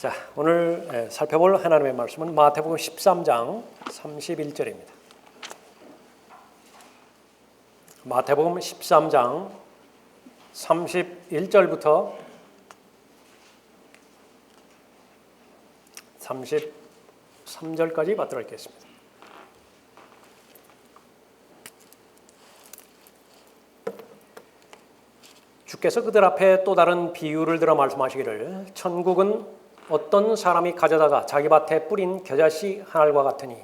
자, 오늘 살펴볼 하나님의 말씀은 마태복음 13장 31절입니다. 마태복음 13장 31절부터 33절까지 받도록 하겠습니다. 주께서 그들 앞에 또 다른 비유를 들어 말씀하시기를, 천국은 어떤 사람이 가져다가 자기 밭에 뿌린 겨자씨 한 알과 같으니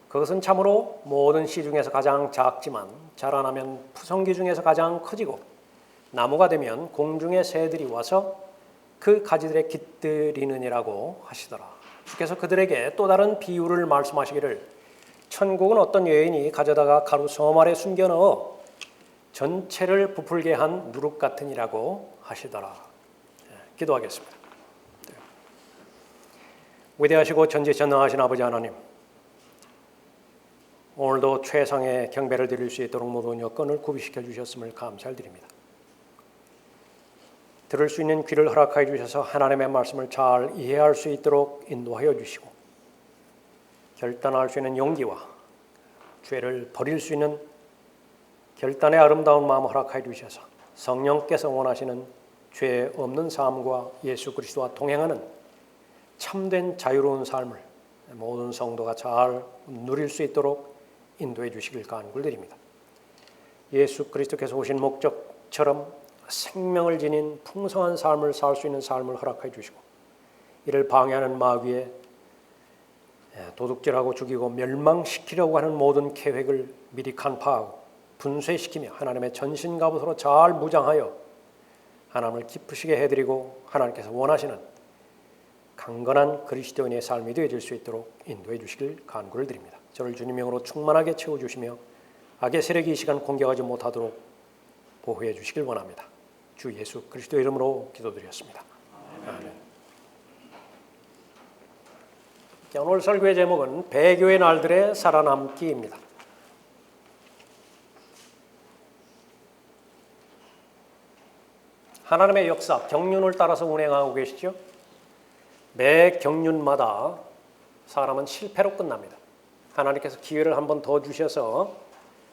그것은 참으로 모든 씨 중에서 가장 작지만 자라나면 푸성기 중에서 가장 커지고 나무가 되면 공중의 새들이 와서 그 가지들에 깃들이느니라고 하시더라. 주께서 그들에게 또 다른 비유를 말씀하시기를, 천국은 어떤 여인이 가져다가 가루 섬 아래 숨겨 넣어 전체를 부풀게 한 누룩 같으니라고 하시더라. 기도하겠습니다. 위대하시고 전지전능하신 아버지 하나님, 오늘도 최상의 경배를 드릴 수 있도록 모든 여건을 구비시켜 주셨음을 감사를 드립니다. 들을 수 있는 귀를 허락하여 주셔서 하나님의 말씀을 잘 이해할 수 있도록 인도하여 주시고, 결단할 수 있는 용기와 죄를 버릴 수 있는 결단의 아름다운 마음을 허락하여 주셔서 성령께서 원하시는 죄 없는 삶과 예수 그리스도와 동행하는 참된 자유로운 삶을 모든 성도가 잘 누릴 수 있도록 인도해 주시길 간구드립니다. 예수 그리스도께서 오신 목적처럼 생명을 지닌 풍성한 삶을 살 수 있는 삶을 허락해 주시고, 이를 방해하는 마귀의 도둑질하고 죽이고 멸망시키려고 하는 모든 계획을 미리 간파하고 분쇄시키며 하나님의 전신갑옷으로 잘 무장하여 하나님을 기쁘시게 해드리고 하나님께서 원하시는 강건한 그리스도인의 삶이 되어질 수 있도록 인도해 주시길 간구를 드립니다. 저를 주님 명으로 충만하게 채워주시며 악의 세력이 이 시간 공격하지 못하도록 보호해 주시길 원합니다. 주 예수 그리스도 이름으로 기도드렸습니다. 아멘. 오늘 설교의 제목은 배교의 날들의 살아남기입니다. 하나님의 역사, 경륜을 따라서 운행하고 계시죠? 매 경륜마다 사람은 실패로 끝납니다. 하나님께서 기회를 한 번 더 주셔서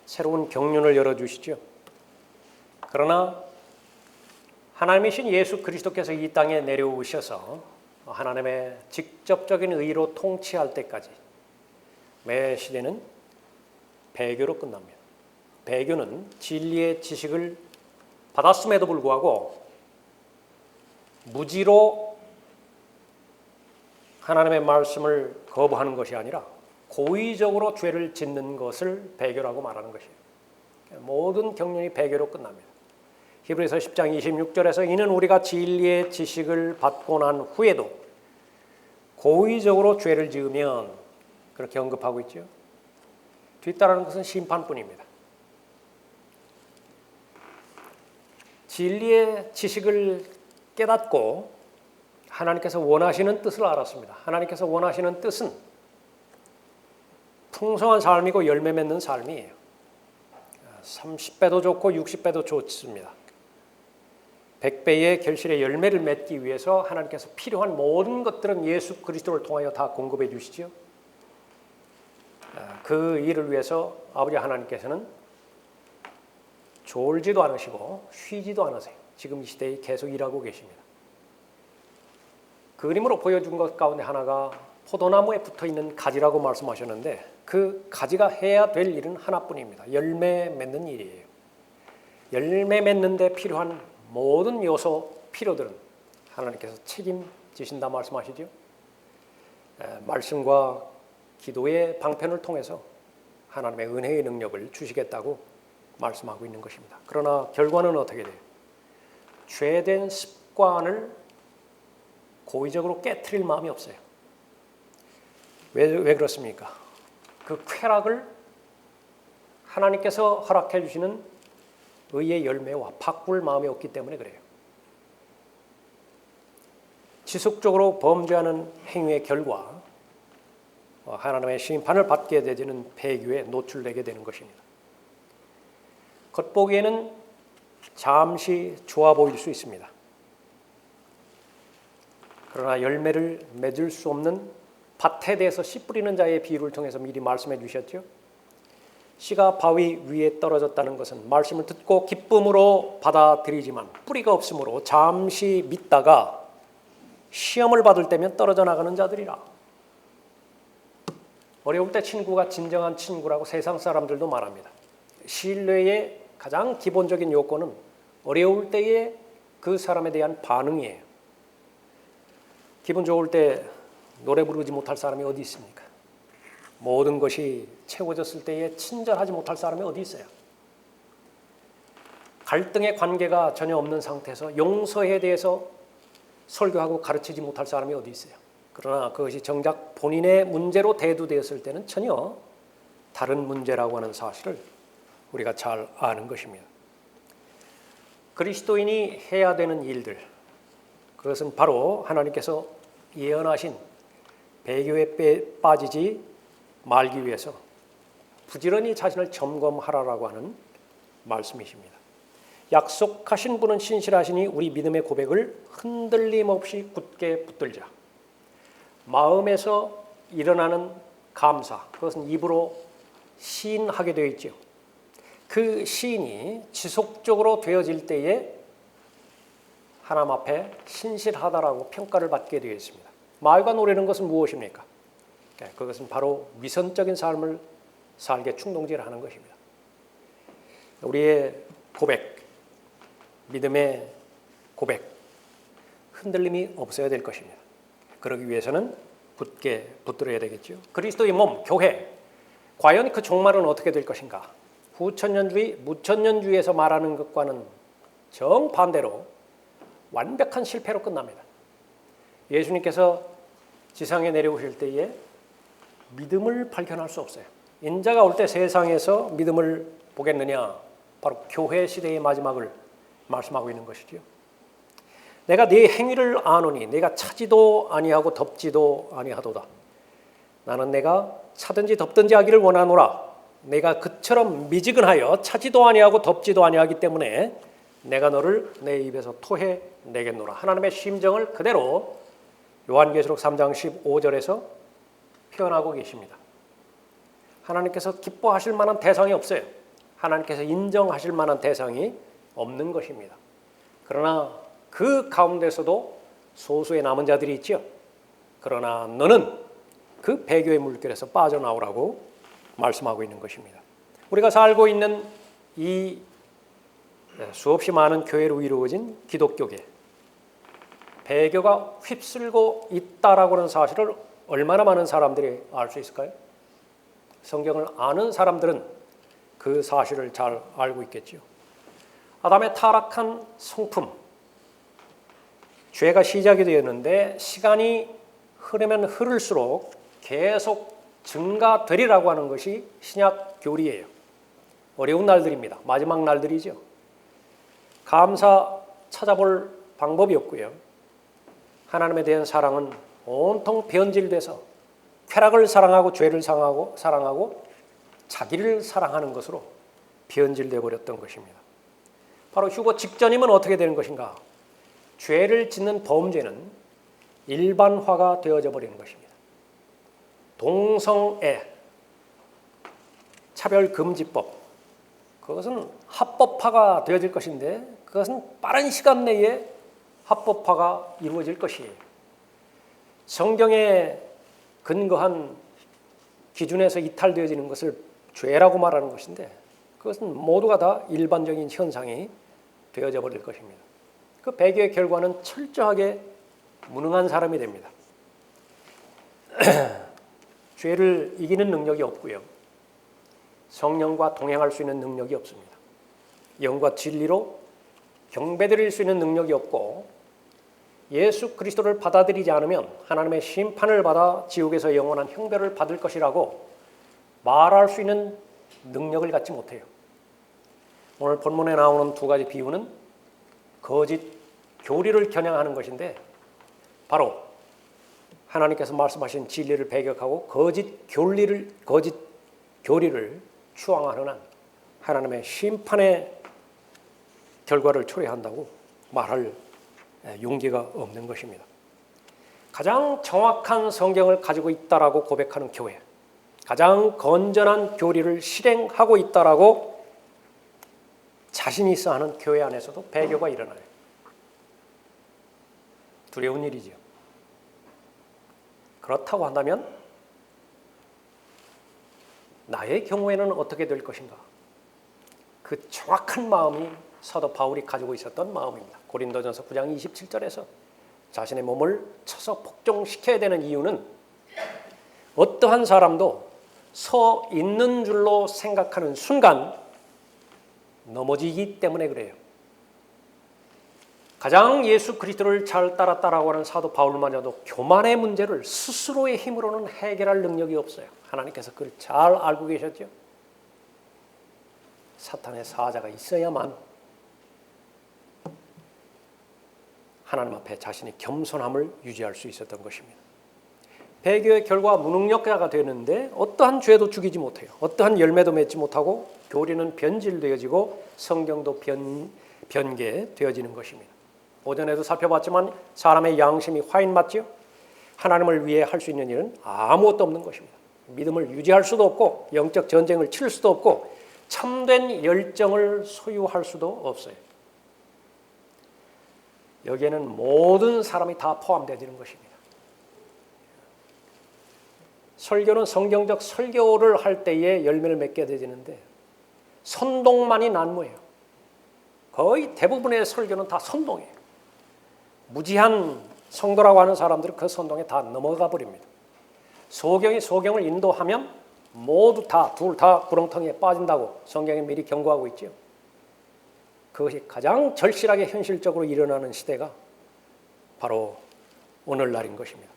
새로운 경륜을 열어주시죠. 그러나 하나님이신 예수 그리스도께서 이 땅에 내려오셔서 하나님의 직접적인 의로 통치할 때까지 매 시대는 배교로 끝납니다. 배교는 진리의 지식을 받았음에도 불구하고 무지로 하나님의 말씀을 거부하는 것이 아니라 고의적으로 죄를 짓는 것을 배교라고 말하는 것이에요. 모든 경륜이 배교로 끝납니다. 히브리서 10장 26절에서 이는 우리가 진리의 지식을 받고 난 후에도 고의적으로 죄를 지으면, 그렇게 언급하고 있죠. 뒤따르는 것은 심판뿐입니다. 진리의 지식을 깨닫고 하나님께서 원하시는 뜻을 알았습니다. 하나님께서 원하시는 뜻은 풍성한 삶이고 열매 맺는 삶이에요. 30배도 좋고 60배도 좋습니다. 100배의 결실의 열매를 맺기 위해서 하나님께서 필요한 모든 것들은 예수 그리스도를 통하여 다 공급해 주시죠. 그 일을 위해서 아버지 하나님께서는 졸지도 않으시고 쉬지도 않으세요. 지금 이 시대에 계속 일하고 계십니다. 그림으로 보여준 것 가운데 하나가 포도나무에 붙어있는 가지라고 말씀하셨는데, 그 가지가 해야 될 일은 하나뿐입니다. 열매 맺는 일이에요. 열매 맺는 데 필요한 모든 요소, 필요들은 하나님께서 책임지신다 말씀하시죠. 말씀과 기도의 방편을 통해서 하나님의 은혜의 능력을 주시겠다고 말씀하고 있는 것입니다. 그러나 결과는 어떻게 돼요? 죄된 습관을 고의적으로 깨트릴 마음이 없어요. 왜 그렇습니까? 그 쾌락을 하나님께서 허락해 주시는 의의 열매와 바꿀 마음이 없기 때문에 그래요. 지속적으로 범죄하는 행위의 결과 하나님의 심판을 받게 되는 배교에 노출되게 되는 것입니다. 겉보기에는 잠시 좋아 보일 수 있습니다. 그러나 열매를 맺을 수 없는 밭에 대해서 씨 뿌리는 자의 비유를 통해서 미리 말씀해 주셨죠. 씨가 바위 위에 떨어졌다는 것은 말씀을 듣고 기쁨으로 받아들이지만 뿌리가 없으므로 잠시 믿다가 시험을 받을 때면 떨어져 나가는 자들이라. 어려울 때 친구가 진정한 친구라고 세상 사람들도 말합니다. 신뢰의 가장 기본적인 요건은 어려울 때의 그 사람에 대한 반응이에요. 기분 좋을 때 노래 부르지 못할 사람이 어디 있습니까? 모든 것이 채워졌을 때에 친절하지 못할 사람이 어디 있어요? 갈등의 관계가 전혀 없는 상태에서 용서에 대해서 설교하고 가르치지 못할 사람이 어디 있어요? 그러나 그것이 정작 본인의 문제로 대두되었을 때는 전혀 다른 문제라고 하는 사실을 우리가 잘 아는 것입니다. 그리스도인이 해야 되는 일들, 그것은 바로 하나님께서 예언하신 배교에 빠지지 말기 위해서 부지런히 자신을 점검하라라고 하는 말씀이십니다. 약속하신 분은 신실하시니 우리 믿음의 고백을 흔들림 없이 굳게 붙들자. 마음에서 일어나는 감사, 그것은 입으로 시인하게 되어 있죠. 그 시인이 지속적으로 되어질 때에 하나님 앞에 신실하다라고 평가를 받게 되어 있습니다. 마귀가 노리는 것은 무엇입니까? 그것은 바로 위선적인 삶을 살게 충동질하는 것입니다. 우리의 고백, 믿음의 고백, 흔들림이 없어야 될 것입니다. 그러기 위해서는 굳게 붙들어야 되겠죠. 그리스도의 몸, 교회, 과연 그 종말은 어떻게 될 것인가? 후천년주의, 무천년주의에서 말하는 것과는 정반대로 완벽한 실패로 끝납니다. 예수님께서 지상에 내려오실 때에 믿음을 발견할 수 없어요. 인자가 올 때 세상에서 믿음을 보겠느냐? 바로 교회 시대의 마지막을 말씀하고 있는 것이죠. 내가 네 행위를 아노니 내가 차지도 아니하고 덮지도 아니하도다. 나는 내가 차든지 덮든지 하기를 원하노라. 내가 그처럼 미지근하여 차지도 아니하고 덮지도 아니하기 때문에 내가 너를 내 입에서 토해 내겠노라. 하나님의 심정을 그대로 요한계시록 3장 15절에서 표현하고 계십니다. 하나님께서 기뻐하실 만한 대상이 없어요. 하나님께서 인정하실 만한 대상이 없는 것입니다. 그러나 그 가운데서도 소수의 남은 자들이 있죠. 그러나 너는 그 배교의 물결에서 빠져나오라고 말씀하고 있는 것입니다. 우리가 살고 있는 이 수없이 많은 교회로 이루어진 기독교계, 배교가 휩쓸고 있다라고 하는 사실을 얼마나 많은 사람들이 알 수 있을까요? 성경을 아는 사람들은 그 사실을 잘 알고 있겠죠. 아담의 타락한 성품, 죄가 시작이 되었는데 시간이 흐르면 흐를수록 계속 증가되리라고 하는 것이 신약 교리예요. 어려운 날들입니다. 마지막 날들이죠. 감사 찾아볼 방법이 없고요. 하나님에 대한 사랑은 온통 변질돼서 쾌락을 사랑하고 죄를 사랑하고 자기를 사랑하는 것으로 변질돼 버렸던 것입니다. 바로 휴거 직전이면 어떻게 되는 것인가? 죄를 짓는 범죄는 일반화가 되어져 버리는 것입니다. 동성애, 차별금지법, 그것은 합법화가 되어질 것인데 그것은 빠른 시간 내에 합법화가 이루어질 것이에요. 성경에 근거한 기준에서 이탈되어지는 것을 죄라고 말하는 것인데 그것은 모두가 다 일반적인 현상이 되어져 버릴 것입니다. 그 배교의 결과는 철저하게 무능한 사람이 됩니다. 죄를 이기는 능력이 없고요. 성령과 동행할 수 있는 능력이 없습니다. 영과 진리로 경배드릴 수 있는 능력이 없고 예수 그리스도를 받아들이지 않으면 하나님의 심판을 받아 지옥에서 영원한 형벌을 받을 것이라고 말할 수 있는 능력을 갖지 못해요. 오늘 본문에 나오는 두 가지 비유는 거짓 교리를 겨냥하는 것인데 바로 하나님께서 말씀하신 진리를 배격하고 거짓 교리를 추앙하는 한 하나님의 심판의 결과를 초래한다고 말할 용기가 없는 것입니다. 가장 정확한 성경을 가지고 있다라고 고백하는 교회, 가장 건전한 교리를 실행하고 있다라고 자신 있어 하는 교회 안에서도 배교가 일어나요. 두려운 일이죠. 그렇다고 한다면 나의 경우에는 어떻게 될 것인가? 그 정확한 마음이 사도 바울이 가지고 있었던 마음입니다. 고린도전서 9장 27절에서 자신의 몸을 쳐서 복종시켜야 되는 이유는 어떠한 사람도 서 있는 줄로 생각하는 순간 넘어지기 때문에 그래요. 가장 예수 그리스도를 잘 따랐다라고 하는 사도 바울마저도 교만의 문제를 스스로의 힘으로는 해결할 능력이 없어요. 하나님께서 그걸 잘 알고 계셨죠. 사탄의 사자가 있어야만 하나님 앞에 자신의 겸손함을 유지할 수 있었던 것입니다. 배교의 결과 무능력자가 되는데 어떠한 죄도 죽이지 못해요. 어떠한 열매도 맺지 못하고 교리는 변질되어지고 성경도 변개되어지는 것입니다. 오전에도 살펴봤지만 사람의 양심이 화인 맞지요? 하나님을 위해 할 수 있는 일은 아무것도 없는 것입니다. 믿음을 유지할 수도 없고 영적 전쟁을 칠 수도 없고 참된 열정을 소유할 수도 없어요. 여기에는 모든 사람이 다 포함되어지는 것입니다. 설교는 성경적 설교를 할 때에 열매를 맺게 되지는데 선동만이 난무예요. 거의 대부분의 설교는 다 선동이에요. 무지한 성도라고 하는 사람들은 그 선동에 다 넘어가 버립니다. 소경이 소경을 인도하면 모두 둘 다 구렁텅이에 빠진다고 성경에 미리 경고하고 있죠. 그것이 가장 절실하게 현실적으로 일어나는 시대가 바로 오늘날인 것입니다.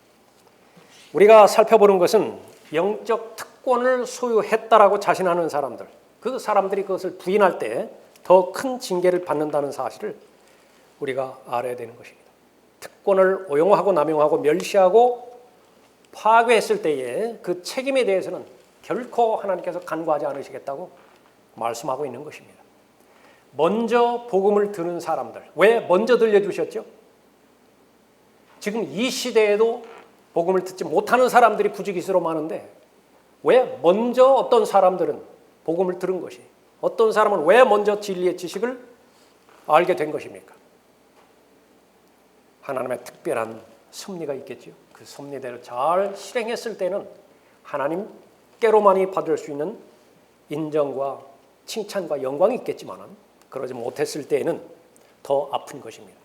우리가 살펴보는 것은 영적 특권을 소유했다라고 자신하는 사람들, 그 사람들이 그것을 부인할 때 더 큰 징계를 받는다는 사실을 우리가 알아야 되는 것입니다. 특권을 오용하고 남용하고 멸시하고 파괴했을 때의 그 책임에 대해서는 결코 하나님께서 간과하지 않으시겠다고 말씀하고 있는 것입니다. 먼저 복음을 듣는 사람들, 왜 먼저 들려주셨죠? 지금 이 시대에도 복음을 듣지 못하는 사람들이 부지기수로 많은데 왜 먼저 어떤 사람들은 복음을 들은 것이, 어떤 사람은 왜 먼저 진리의 지식을 알게 된 것입니까? 하나님의 특별한 섭리가 있겠죠. 그 섭리대로 잘 실행했을 때는 하나님께로만이 받을 수 있는 인정과 칭찬과 영광이 있겠지만 그러지 못했을 때에는 더 아픈 것입니다.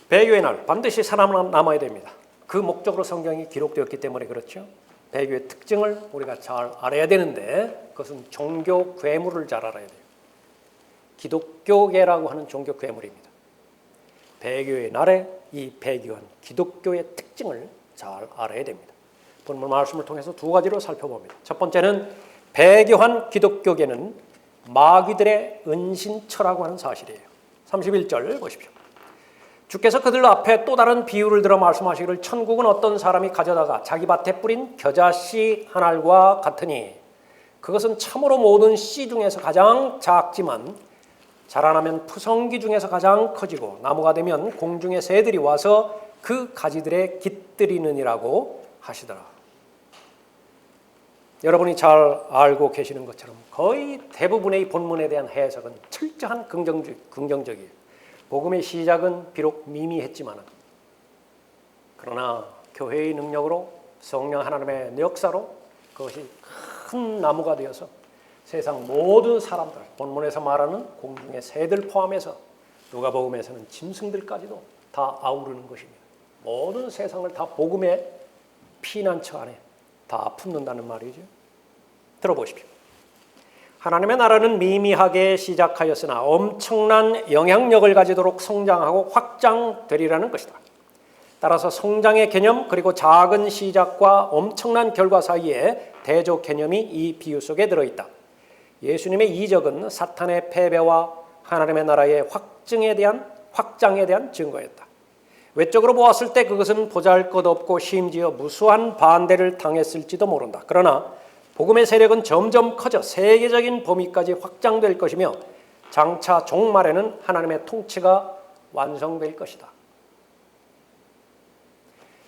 배교의 날 반드시 살아남아야 됩니다. 그 목적으로 성경이 기록되었기 때문에 그렇죠. 배교의 특징을 우리가 잘 알아야 되는데 그것은 종교 괴물을 잘 알아야 돼요. 기독교계라고 하는 종교 괴물입니다. 배교의 날에 이 배교한 기독교의 특징을 잘 알아야 됩니다. 본문 말씀을 통해서 두 가지로 살펴봅니다. 첫 번째는 배교한 기독교계는 마귀들의 은신처라고 하는 사실이에요. 31절 보십시오. 주께서 그들 앞에 또 다른 비유를 들어 말씀하시기를 천국은 어떤 사람이 가져다가 자기 밭에 뿌린 겨자씨 한 알과 같으니 그것은 참으로 모든 씨 중에서 가장 작지만 자라나면 푸성기 중에서 가장 커지고 나무가 되면 공중의 새들이 와서 그 가지들에 깃들이느니라고 하시더라. 여러분이 잘 알고 계시는 것처럼 거의 대부분의 본문에 대한 해석은 철저한 긍정적이에요. 복음의 시작은 비록 미미했지만 그러나 교회의 능력으로 성령 하나님의 역사로 그것이 큰 나무가 되어서 세상 모든 사람들, 본문에서 말하는 공중의 새들 포함해서 누가복음에서는 짐승들까지도 다 아우르는 것입니다. 모든 세상을 다 복음의 피난처 안에 다 품는다는 말이죠. 들어보십시오. 하나님의 나라는 미미하게 시작하였으나 엄청난 영향력을 가지도록 성장하고 확장되리라는 것이다. 따라서 성장의 개념 그리고 작은 시작과 엄청난 결과 사이에 대조 개념이 이 비유 속에 들어있다. 예수님의 이적은 사탄의 패배와 하나님의 나라의 확장에 대한 증거였다. 외적으로 보았을 때 그것은 보잘것없고 심지어 무수한 반대를 당했을지도 모른다. 그러나 복음의 세력은 점점 커져 세계적인 범위까지 확장될 것이며 장차 종말에는 하나님의 통치가 완성될 것이다.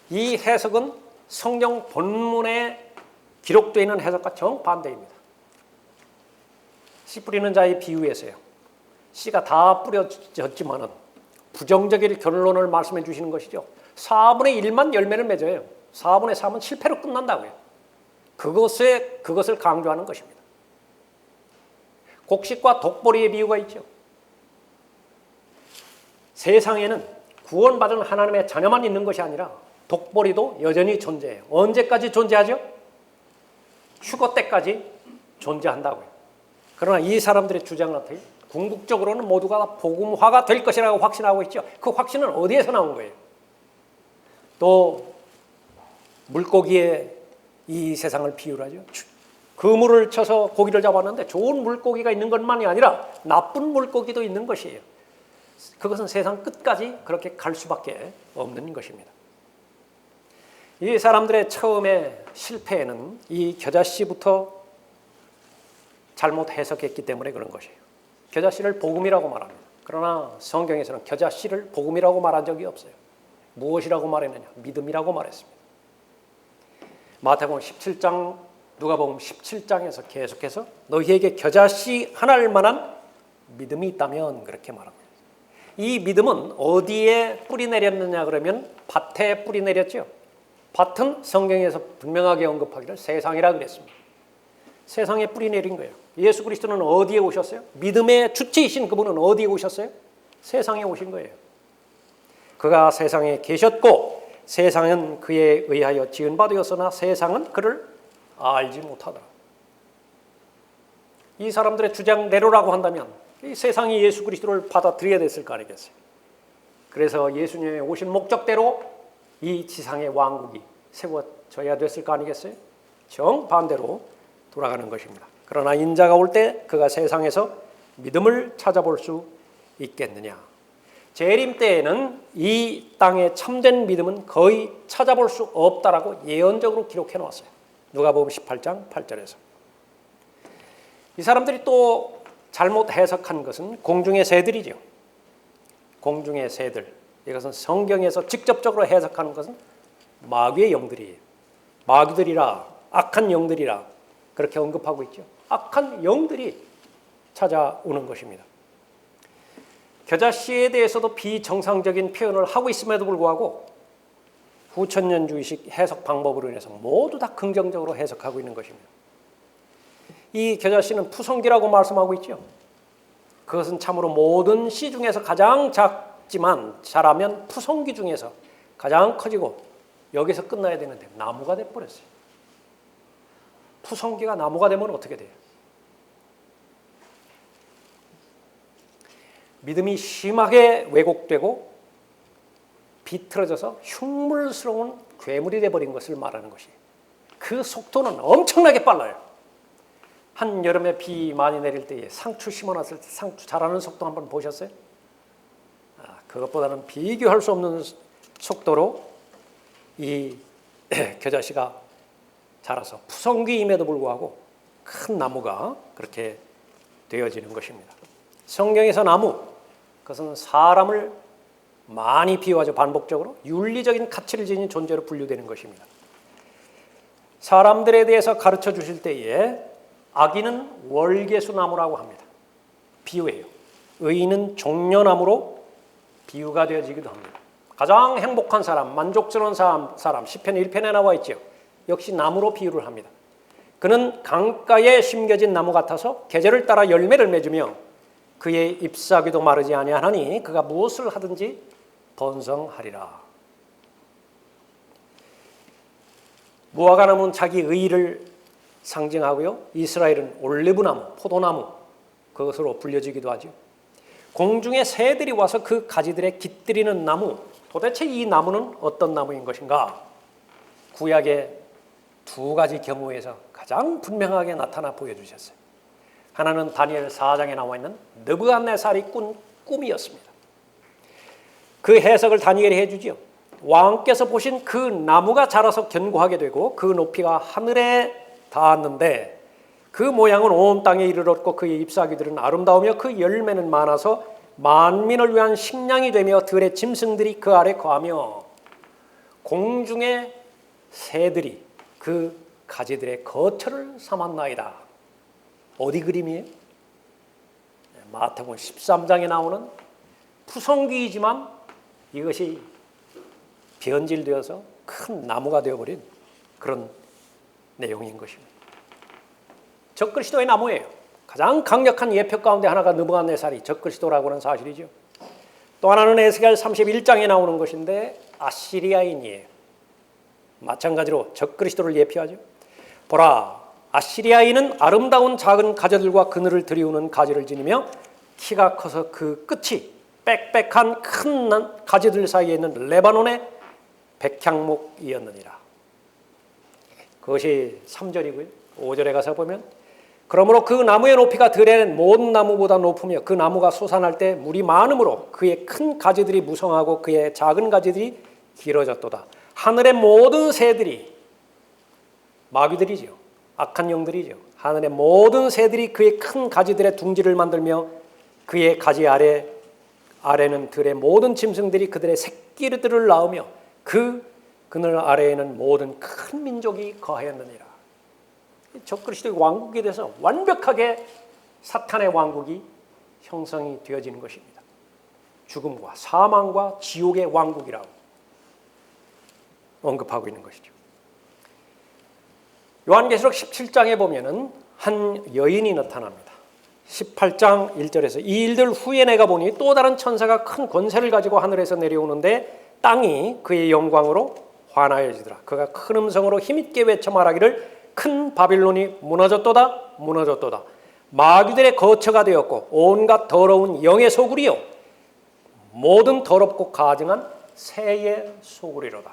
이 해석은 성경 본문에 기록되어 있는 해석과 정반대입니다. 씨 뿌리는 자의 비유에서요, 씨가 다 뿌려졌지만은 부정적인 결론을 말씀해 주시는 것이죠. 4분의 1만 열매를 맺어요. 4분의 3은 실패로 끝난다고요. 그것을 강조하는 것입니다. 곡식과 독보리의 비유가 있죠. 세상에는 구원받은 하나님의 자녀만 있는 것이 아니라 독보리도 여전히 존재해요. 언제까지 존재하죠? 휴거 때까지 존재한다고요. 그러나 이 사람들의 주장은 어떻게? 궁극적으로는 모두가 복음화가 될 것이라고 확신하고 있죠. 그 확신은 어디에서 나온 거예요? 또 물고기에 이 세상을 비유하죠. 그물을 쳐서 고기를 잡았는데 좋은 물고기가 있는 것만이 아니라 나쁜 물고기도 있는 것이에요. 그것은 세상 끝까지 그렇게 갈 수밖에 없는 것입니다. 이 사람들의 처음의 실패에는 이 겨자씨부터 잘못 해석했기 때문에 그런 것이에요. 겨자씨를 복음이라고 말합니다. 그러나 성경에서는 겨자씨를 복음이라고 말한 적이 없어요. 무엇이라고 말했느냐? 믿음이라고 말했습니다. 마태복음 17장, 누가복음 17장에서 계속해서 너희에게 겨자씨 하나일 만한 믿음이 있다면 그렇게 말합니다. 이 믿음은 어디에 뿌리 내렸느냐 그러면 밭에 뿌리 내렸죠. 밭은 성경에서 분명하게 언급하기를 세상이라 그랬습니다. 세상에 뿌리 내린 거예요. 예수 그리스도는 어디에 오셨어요? 믿음의 주체이신 그분은 어디에 오셨어요? 세상에 오신 거예요. 그가 세상에 계셨고 세상은 그에 의하여 지은 바 되었으나 세상은 그를 알지 못하더라. 이 사람들의 주장대로라고 한다면 이 세상이 예수 그리스도를 받아들여야 됐을 거 아니겠어요? 그래서 예수님의 오신 목적대로 이 지상의 왕국이 세워져야 됐을 거 아니겠어요? 정반대로 돌아가는 것입니다. 그러나 인자가 올 때 그가 세상에서 믿음을 찾아볼 수 있겠느냐? 재림 때에는 이 땅의 참된 믿음은 거의 찾아볼 수 없다라고 예언적으로 기록해 놓았어요. 누가복음 18장 8절에서. 이 사람들이 또 잘못 해석한 것은 공중의 새들이죠. 공중의 새들. 이것은 성경에서 직접적으로 해석하는 것은 마귀의 영들이에요. 마귀들이라, 악한 영들이라 그렇게 언급하고 있죠. 악한 영들이 찾아오는 것입니다. 겨자씨에 대해서도 비정상적인 표현을 하고 있음에도 불구하고 후천년주의식 해석 방법으로 인해서 모두 다 긍정적으로 해석하고 있는 것입니다. 이 겨자씨는 푸성기라고 말씀하고 있죠. 그것은 참으로 모든 씨 중에서 가장 작지만 자라면 푸성기 중에서 가장 커지고 여기서 끝나야 되는데 나무가 돼버렸어요. 푸성기가 나무가 되면 어떻게 돼요? 믿음이 심하게 왜곡되고 비틀어져서 흉물스러운 괴물이 돼버린 것을 말하는 것이에요. 그 속도는 엄청나게 빨라요. 한여름에 비 많이 내릴 때에 상추 심어놨을 때 상추 자라는 속도 한번 보셨어요? 그것보다는 비교할 수 없는 속도로 이 겨자씨가 자라서 푸성기임에도 불구하고 큰 나무가 그렇게 되어지는 것입니다. 성경에서 나무, 그것은 사람을 많이 비유하죠. 반복적으로 윤리적인 가치를 지닌 존재로 분류되는 것입니다. 사람들에 대해서 가르쳐 주실 때에 악인은 월계수나무라고 합니다. 비유예요. 의인은 종려나무로 비유가 되어지기도 합니다. 가장 행복한 사람, 만족스러운 사람 시편 1편에 나와 있죠. 역시 나무로 비유를 합니다. 그는 강가에 심겨진 나무 같아서 계절을 따라 열매를 맺으며 그의 잎사귀도 마르지 아니하나니 그가 무엇을 하든지 번성하리라. 무화과나무는 자기 의의를 상징하고요. 이스라엘은 올리브나무, 포도나무 그것으로 불려지기도 하죠. 공중에 새들이 와서 그 가지들에 깃들이는 나무, 도대체 이 나무는 어떤 나무인 것인가? 구약의 두 가지 경우에서 가장 분명하게 나타나 보여주셨어요. 하나는 다니엘 4장에 나와 있는 느부갓네살이 꾼 꿈이었습니다. 그 해석을 다니엘이 해주지요. 왕께서 보신 그 나무가 자라서 견고하게 되고 그 높이가 하늘에 닿았는데 그 모양은 온 땅에 이르렀고 그의 잎사귀들은 아름다우며 그 열매는 많아서 만민을 위한 식량이 되며 들의 짐승들이 그 아래 거하며 공중의 새들이 그 가지들의 거처를 삼았나이다. 어디 그림이에요? 마태복음 13장에 나오는 푸성귀이지만 이것이 변질되어서 큰 나무가 되어버린 그런 내용인 것입니다. 적그리스도의 나무예요. 가장 강력한 예표 가운데 하나가 느부갓네살이 적그리스도라고 하는 사실이죠. 또 하나는 에스겔 31장에 나오는 것인데 아시리아인이에요. 마찬가지로 적그리스도를 예표하죠. 보라, 아시리아인은 아름다운 작은 가지들과 그늘을 들이우는 가지를 지니며 키가 커서 그 끝이 빽빽한 큰 가지들 사이에 있는 레바논의 백향목이었느니라. 그것이 3절이고요. 5절에 가서 보면 그러므로 그 나무의 높이가 들의 모든 나무보다 높으며 그 나무가 솟아날 때 물이 많으므로 그의 큰 가지들이 무성하고 그의 작은 가지들이 길어졌도다. 하늘의 모든 새들이, 마귀들이죠, 악한 영들이죠, 하늘의 모든 새들이 그의 큰 가지들의 둥지를 만들며 그의 가지 아래는 들의 모든 짐승들이 그들의 새끼들을 낳으며 그 그늘 아래에는 모든 큰 민족이 거하였느니라. 적그리스도의 왕국에 대해서 완벽하게 사탄의 왕국이 형성이 되어지는 것입니다. 죽음과 사망과 지옥의 왕국이라고 언급하고 있는 것이죠. 요한계시록 17장에 보면은 한 여인이 나타납니다. 18장 1절에서 이 일들 후에 내가 보니 또 다른 천사가 큰 권세를 가지고 하늘에서 내려오는데 땅이 그의 영광으로 환하여지더라. 그가 큰 음성으로 힘있게 외쳐 말하기를 큰 바빌론이 무너졌도다 무너졌도다. 마귀들의 거처가 되었고 온갖 더러운 영의 소굴이요 모든 더럽고 가증한 새의 소굴이로다.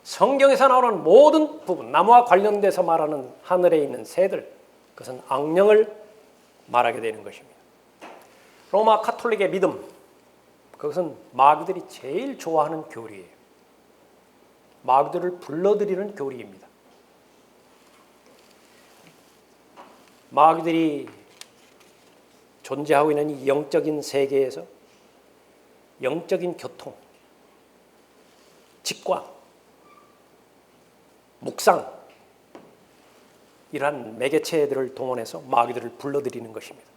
성경에서 나오는 모든 부분, 나무와 관련돼서 말하는 하늘에 있는 새들, 그것은 악령을 말하게 되는 것입니다. 로마 카톨릭의 믿음, 그것은 마귀들이 제일 좋아하는 교리예요. 마귀들을 불러들이는 교리입니다. 마귀들이 존재하고 있는 이 영적인 세계에서 영적인 교통, 직관, 묵상 이러한 매개체들을 동원해서 마귀들을 불러들이는 것입니다.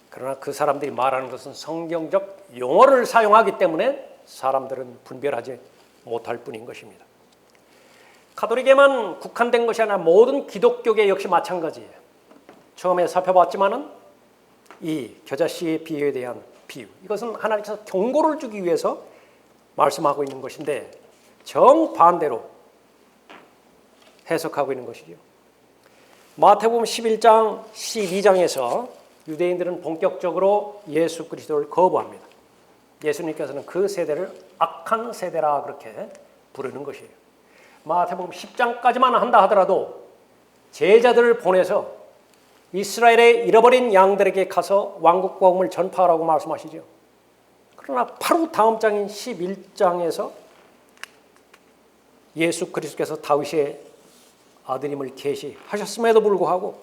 그러나 그 사람들이 말하는 것은 성경적 용어를 사용하기 때문에 사람들은 분별하지 못할 뿐인 것입니다. 가톨릭에만 국한된 것이 아니라 모든 기독교계 역시 마찬가지예요. 처음에 살펴봤지만은 이 겨자씨의 비유에 대한 비유, 이것은 하나님께서 경고를 주기 위해서 말씀하고 있는 것인데 정반대로 해석하고 있는 것이죠. 마태복음 11장 12장에서 유대인들은 본격적으로 예수 그리스도를 거부합니다. 예수님께서는 그 세대를 악한 세대라 그렇게 부르는 것이에요. 마태복음 10장까지만 한다 하더라도 제자들을 보내서 이스라엘의 잃어버린 양들에게 가서 왕국 복음을 전파하라고 말씀하시죠. 그러나 바로 다음 장인 11장에서 예수 그리스도께서 다윗의 아드님을 계시하셨음에도 불구하고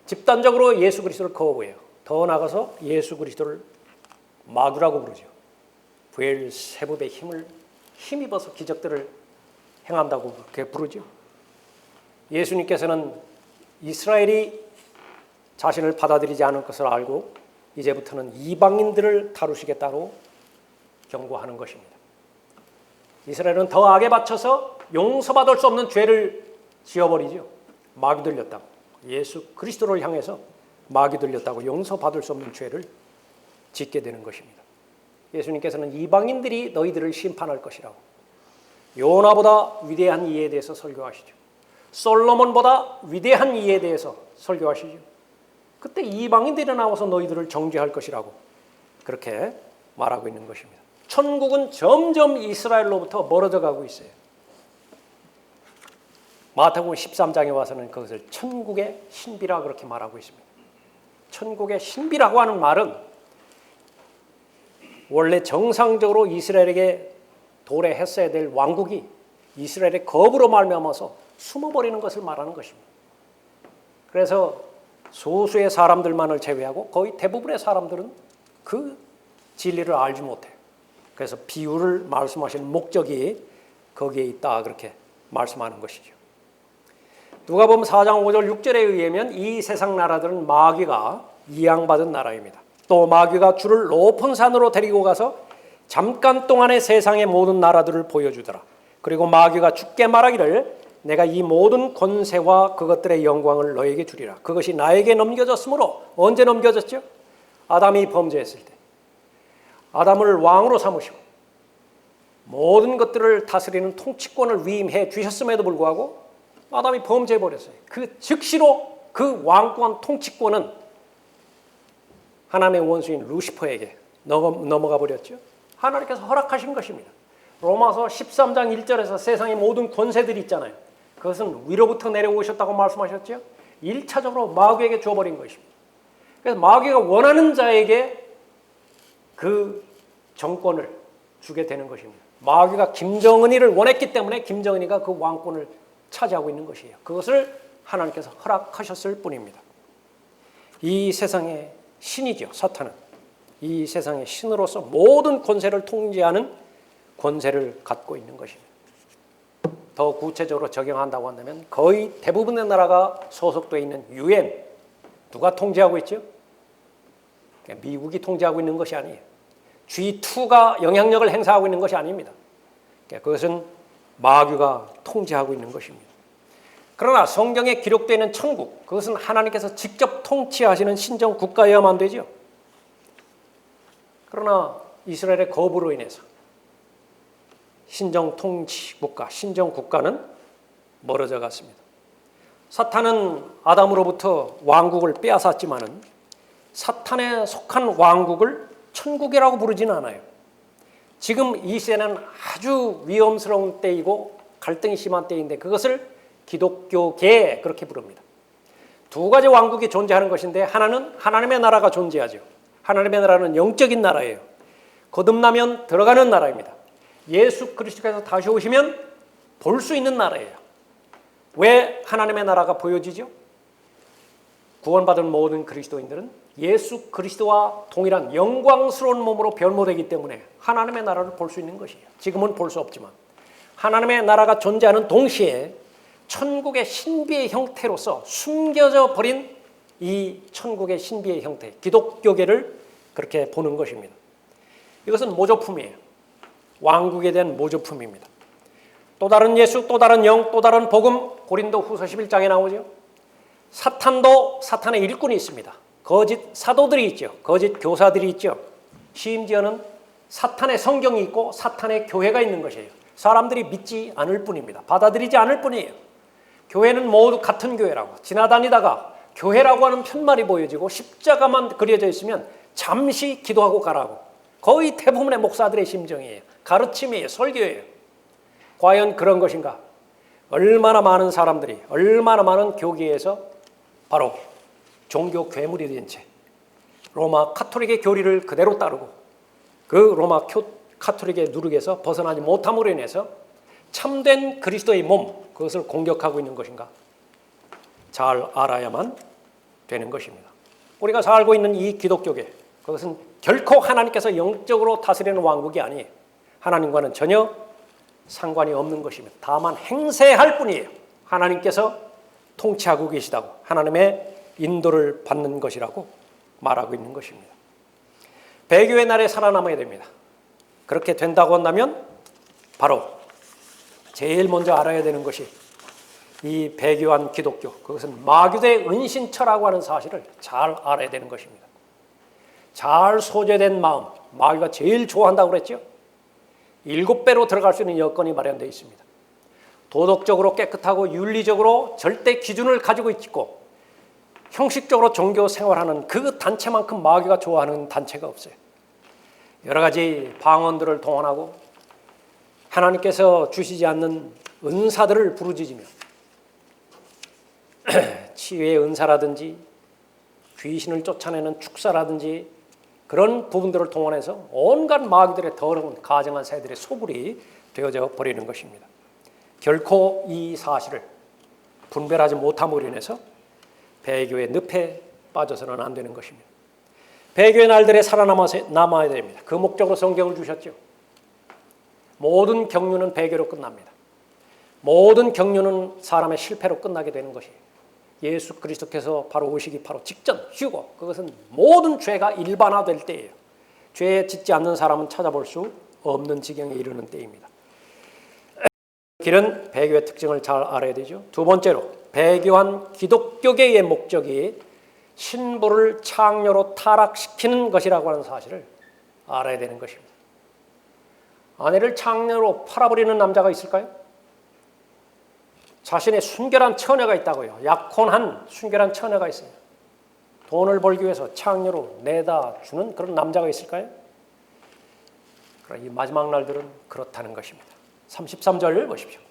집단적으로 예수 그리스도를 거부해요. 더 나아가서 예수 그리스도를 마귀라고 부르죠. 브엘세붑의 힘을 힘입어서 기적들을 행한다고 그렇게 부르죠. 예수님께서는 이스라엘이 자신을 받아들이지 않을 것을 알고 이제부터는 이방인들을 다루시겠다고 경고하는 것입니다. 이스라엘은 더 악에 받쳐서 용서받을 수 없는 죄를 지어버리죠. 마귀 들렸다고. 예수 그리스도를 향해서 마귀 들렸다고 용서받을 수 없는 죄를 짓게 되는 것입니다. 예수님께서는 이방인들이 너희들을 심판할 것이라고 요나보다 위대한 이에 대해서 설교하시죠. 솔로몬보다 위대한 이에 대해서 설교하시죠. 그때 이방인들이 나와서 너희들을 정죄할 것이라고 그렇게 말하고 있는 것입니다. 천국은 점점 이스라엘로부터 멀어져 가고 있어요. 마태복음 13장에 와서는 그것을 천국의 신비라 그렇게 말하고 있습니다. 천국의 신비라고 하는 말은 원래 정상적으로 이스라엘에게 도래했어야 될 왕국이 이스라엘의 거부로 말미암아서 숨어버리는 것을 말하는 것입니다. 그래서 소수의 사람들만을 제외하고 거의 대부분의 사람들은 그 진리를 알지 못해요. 그래서 비유를 말씀하시는 목적이 거기에 있다 그렇게 말씀하는 것이죠. 누가복음 4장 5절 6절에 의하면 이 세상 나라들은 마귀가 이양받은 나라입니다. 또 마귀가 주를 높은 산으로 데리고 가서 잠깐 동안의 세상의 모든 나라들을 보여주더라. 그리고 마귀가 주께 말하기를 내가 이 모든 권세와 그것들의 영광을 너에게 주리라. 그것이 나에게 넘겨졌으므로. 언제 넘겨졌죠? 아담이 범죄했을 때. 아담을 왕으로 삼으시고 모든 것들을 다스리는 통치권을 위임해 주셨음에도 불구하고 아담이 범죄해버렸어요. 그 즉시로 그 왕권 통치권은 하나님의 원수인 루시퍼에게 넘어가 버렸죠. 하나님께서 허락하신 것입니다. 로마서 13장 1절에서 세상의 모든 권세들이 있잖아요. 그것은 위로부터 내려오셨다고 말씀하셨죠. 1차적으로 마귀에게 줘버린 것입니다. 그래서 마귀가 원하는 자에게 그 정권을 주게 되는 것입니다. 마귀가 김정은이를 원했기 때문에 김정은이가 그 왕권을 차지하고 있는 것이에요. 그것을 하나님께서 허락하셨을 뿐입니다. 이 세상의 신이죠. 사탄은 이 세상의 신으로서 모든 권세를 통제하는 권세를 갖고 있는 것입니다. 더 구체적으로 적용한다고 한다면 거의 대부분의 나라가 소속되어 있는 UN 누가 통제하고 있죠? 미국이 통제하고 있는 것이 아니에요. G2가 영향력을 행사하고 있는 것이 아닙니다. 그것은 마귀가 통제하고 있는 것입니다. 그러나 성경에 기록되어 있는 천국, 그것은 하나님께서 직접 통치하시는 신정 국가여야만 되죠. 그러나 이스라엘의 거부로 인해서 신정 통치 국가, 신정 국가는 멀어져 갔습니다. 사탄은 아담으로부터 왕국을 빼앗았지만은 사탄에 속한 왕국을 천국이라고 부르지는 않아요. 지금 이 시대는 아주 위험스러운 때이고 갈등이 심한 때인데 그것을 기독교계 그렇게 부릅니다. 두 가지 왕국이 존재하는 것인데 하나는 하나님의 나라가 존재하죠. 하나님의 나라는 영적인 나라예요. 거듭나면 들어가는 나라입니다. 예수 그리스도께서 다시 오시면 볼 수 있는 나라예요. 왜 하나님의 나라가 보여지죠? 구원받은 모든 그리스도인들은 예수 그리스도와 동일한 영광스러운 몸으로 변모되기 때문에 하나님의 나라를 볼 수 있는 것이에요. 지금은 볼 수 없지만 하나님의 나라가 존재하는 동시에 천국의 신비의 형태로서 숨겨져 버린 이 천국의 신비의 형태, 기독교계를 그렇게 보는 것입니다. 이것은 모조품이에요. 왕국에 대한 모조품입니다. 또 다른 예수, 또 다른 영, 또 다른 복음, 고린도후서 11장에 나오죠. 사탄도 사탄의 일꾼이 있습니다. 거짓 사도들이 있죠. 거짓 교사들이 있죠. 심지어는 사탄의 성경이 있고 사탄의 교회가 있는 것이에요. 사람들이 믿지 않을 뿐입니다. 받아들이지 않을 뿐이에요. 교회는 모두 같은 교회라고 지나다니다가 교회라고 하는 편말이 보여지고 십자가만 그려져 있으면 잠시 기도하고 가라고 거의 대부분의 목사들의 심정이에요. 가르침이에요. 설교예요. 과연 그런 것인가? 얼마나 많은 사람들이 얼마나 많은 교계에서 바로 종교 괴물이 된 채 로마 카톨릭의 교리를 그대로 따르고 그 로마 카톨릭의 누룩에서 벗어나지 못함으로 인해서 참된 그리스도의 몸 그것을 공격하고 있는 것인가? 잘 알아야만 되는 것입니다. 우리가 살고 있는 이 기독교계 그것은 결코 하나님께서 영적으로 다스리는 왕국이 아니에요. 하나님과는 전혀 상관이 없는 것입니다. 다만 행세할 뿐이에요. 하나님께서 통치하고 계시다고 하나님의 인도를 받는 것이라고 말하고 있는 것입니다. 배교의 날에 살아남아야 됩니다. 그렇게 된다고 한다면 바로 제일 먼저 알아야 되는 것이 이 배교한 기독교, 그것은 마귀의 은신처라고 하는 사실을 잘 알아야 되는 것입니다. 잘 소재된 마음, 마귀가 제일 좋아한다고 그랬죠. 7배로 들어갈 수 있는 여건이 마련되어 있습니다. 도덕적으로 깨끗하고 윤리적으로 절대 기준을 가지고 있고 형식적으로 종교 생활하는 그 단체만큼 마귀가 좋아하는 단체가 없어요. 여러 가지 방언들을 동원하고 하나님께서 주시지 않는 은사들을 부르짖으며 치유의 은사라든지 귀신을 쫓아내는 축사라든지 그런 부분들을 동원해서 온갖 마귀들의 더러운 가증한 새들의 소굴이 되어져 버리는 것입니다. 결코 이 사실을 분별하지 못함으로 인해서 배교의 늪에 빠져서는 안 되는 것입니다. 배교의 날들에 살아남아야 됩니다. 그 목적으로 성경을 주셨죠. 모든 경륜은 배교로 끝납니다. 모든 경륜은 사람의 실패로 끝나게 되는 것이에요. 예수 그리스도께서 바로 오시기 바로 직전, 휴거, 그것은 모든 죄가 일반화될 때예요. 죄에 짓지 않는 사람은 찾아볼 수 없는 지경에 이르는 때입니다. 길은 배교의 특징을 잘 알아야 되죠. 두 번째로, 배교한 기독교계의 목적이 신부를 창녀로 타락시키는 것이라고 하는 사실을 알아야 되는 것입니다. 아내를 창녀로 팔아버리는 남자가 있을까요? 자신의 순결한 처녀가 있다고요. 약혼한 순결한 처녀가 있어요. 돈을 벌기 위해서 창녀로 내다 주는 그런 남자가 있을까요? 그러나 이 마지막 날들은 그렇다는 것입니다. 33절 보십시오.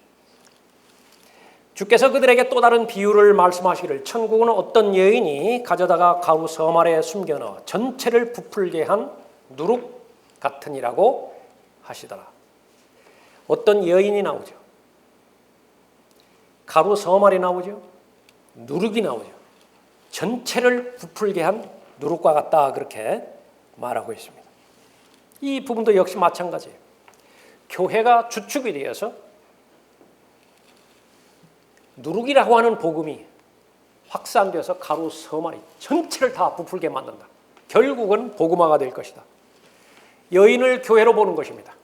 주께서 그들에게 또 다른 비유를 말씀하시기를 천국은 어떤 여인이 가져다가 가루 섬 아래에 숨겨넣어 전체를 부풀게 한 누룩 같으니라고 하시더라. 어떤 여인이 나오죠. 가루 섬 아래 나오죠. 누룩이 나오죠. 전체를 부풀게 한 누룩과 같다 그렇게 말하고 있습니다. 이 부분도 역시 마찬가지예요. 교회가 주축이 되어서 누룩이라고 하는 복음이 확산되어서 가루 섬 아래 전체를 다 부풀게 만든다. 결국은 복음화가 될 것이다. 여인을 교회로 보는 것입니다.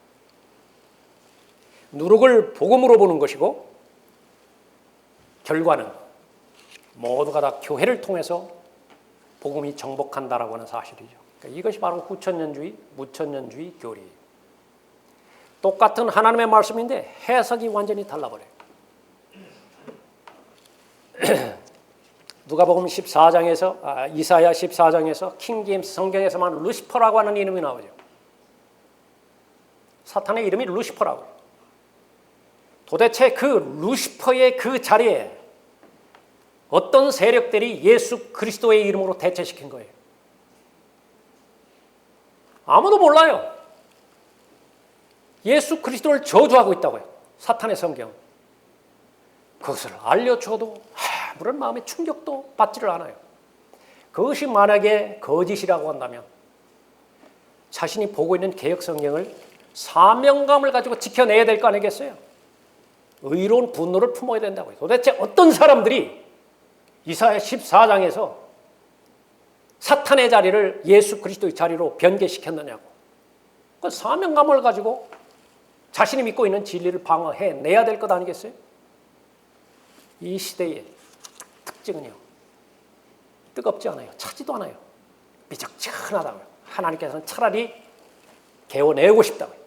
누룩을 복음으로 보는 것이고 결과는 모두가 다 교회를 통해서 복음이 정복한다라고 하는 사실이죠. 그러니까 이것이 바로 후천년주의, 무천년주의 교리예요. 똑같은 하나님의 말씀인데 해석이 완전히 달라버려요. 누가복음 14장에서 이사야 14장에서 킹제임스 성경에서만 루시퍼라고 하는 이름이 나오죠. 사탄의 이름이 루시퍼라고. 도대체 그 루시퍼의 그 자리에 어떤 세력들이 예수 그리스도의 이름으로 대체시킨 거예요? 아무도 몰라요. 예수 그리스도를 저주하고 있다고요. 사탄의 성경. 그것을 알려줘도 아무런 마음의 충격도 받지를 않아요. 그것이 만약에 거짓이라고 한다면 자신이 보고 있는 개역 성경을 사명감을 가지고 지켜내야 될 거 아니겠어요? 의로운 분노를 품어야 된다고요. 도대체 어떤 사람들이 이사야 14장에서 사탄의 자리를 예수 그리스도의 자리로 변개시켰느냐고. 그 사명감을 가지고 자신이 믿고 있는 진리를 방어해내야 될 것 아니겠어요? 이 시대의 특징은요. 뜨겁지 않아요. 차지도 않아요. 미적지근하다고요. 하나님께서는 차라리 개워내고 싶다고요.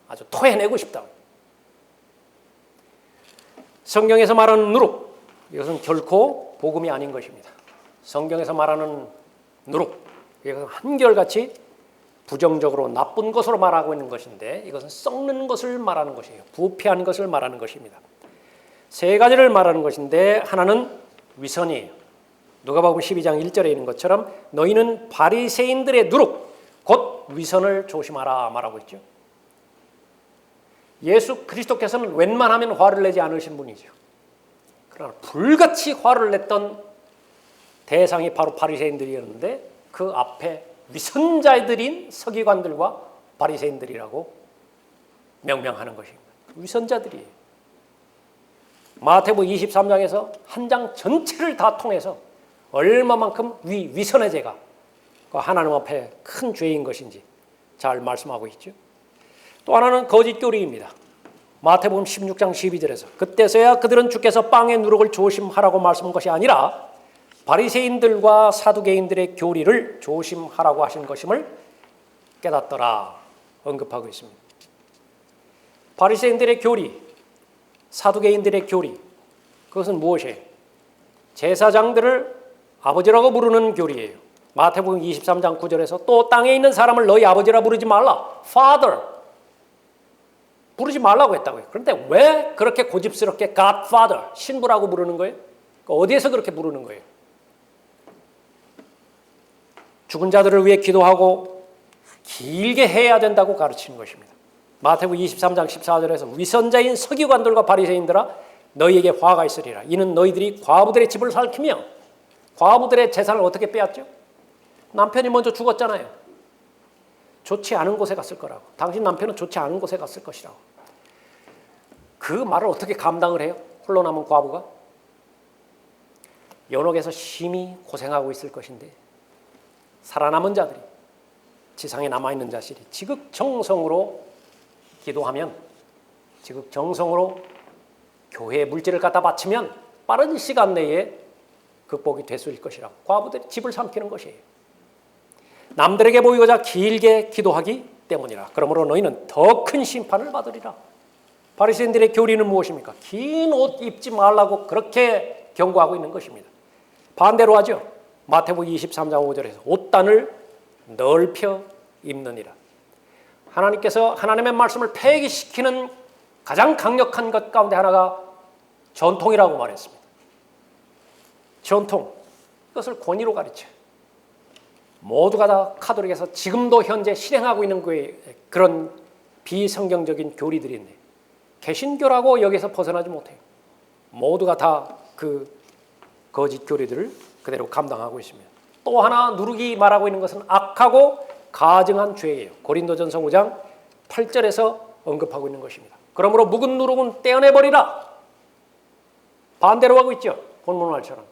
아주 토해내고 싶다고요. 성경에서 말하는 누룩, 이것은 결코 복음이 아닌 것입니다. 성경에서 말하는 누룩, 이것은 한결같이 부정적으로 나쁜 것으로 말하고 있는 것인데 이것은 썩는 것을 말하는 것이에요. 부패한 것을 말하는 것입니다. 세 가지를 말하는 것인데 하나는 위선이에요. 누가복음 12장 1절에 있는 것처럼 너희는 바리새인들의 누룩, 곧 위선을 조심하라 말하고 있죠. 예수 그리스도께서는 웬만하면 화를 내지 않으신 분이죠. 그러나 불같이 화를 냈던 대상이 바로 바리새인들이었는데 그 앞에 위선자들인 서기관들과 바리새인들이라고 명명하는 것입니다. 위선자들이에요. 마태복음 23장에서 한 장 전체를 다 통해서 얼마만큼 위선의 죄가 하나님 앞에 큰 죄인 것인지 잘 말씀하고 있죠. 또 하나는 거짓 교리입니다. 마태복음 16장 12절에서 그때서야 그들은 주께서 빵의 누룩을 조심하라고 말씀한 것이 아니라 바리새인들과 사두개인들의 교리를 조심하라고 하신 것임을 깨닫더라 언급하고 있습니다. 바리새인들의 교리, 사두개인들의 교리, 그것은 무엇이에요? 제사장들을 아버지라고 부르는 교리예요. 마태복음 23장 9절에서 또 땅에 있는 사람을 너희 아버지라 부르지 말라. Father. 부르지 말라고 했다고요. 그런데 왜 그렇게 고집스럽게 Godfather, 신부라고 부르는 거예요? 어디에서 그렇게 부르는 거예요? 죽은 자들을 위해 기도하고 길게 해야 된다고 가르치는 것입니다. 마태복음 23장 14절에서 위선자인 서기관들과 바리새인들아 너희에게 화가 있으리라. 이는 너희들이 과부들의 집을 살키며 과부들의 재산을 어떻게 빼앗죠? 남편이 먼저 죽었잖아요. 좋지 않은 곳에 갔을 거라고. 당신 남편은 좋지 않은 곳에 갔을 것이라고. 그 말을 어떻게 감당을 해요? 홀로 남은 과부가 연옥에서 심히 고생하고 있을 것인데 살아남은 자들이, 지상에 남아있는 자들이 지극정성으로 기도하면, 지극정성으로 교회에 물질을 갖다 바치면 빠른 시간 내에 극복이 됐을 것이라고 과부들이 집을 삼키는 것이에요. 남들에게 보이고자 길게 기도하기 때문이라. 그러므로 너희는 더 큰 심판을 받으리라. 바리새인들의 교리는 무엇입니까? 긴 옷 입지 말라고 그렇게 경고하고 있는 것입니다. 반대로 하죠. 마태복음 23장 5절에서 옷단을 넓혀 입느니라. 하나님께서 하나님의 말씀을 폐기시키는 가장 강력한 것 가운데 하나가 전통이라고 말했습니다. 전통, 이것을 권위로 가르쳐요. 모두가 다 카톨릭에서 지금도 현재 실행하고 있는 그런 비성경적인 교리들이 있네요. 개신교라고 여기서 벗어나지 못해요. 모두가 다 그 거짓 교리들을 그대로 감당하고 있습니다. 또 하나 누룩이 말하고 있는 것은 악하고 가증한 죄예요. 고린도전서 5장 8절에서 언급하고 있는 것입니다. 그러므로 묵은 누룩은 떼어내버리라. 반대로 하고 있죠. 본문말처럼.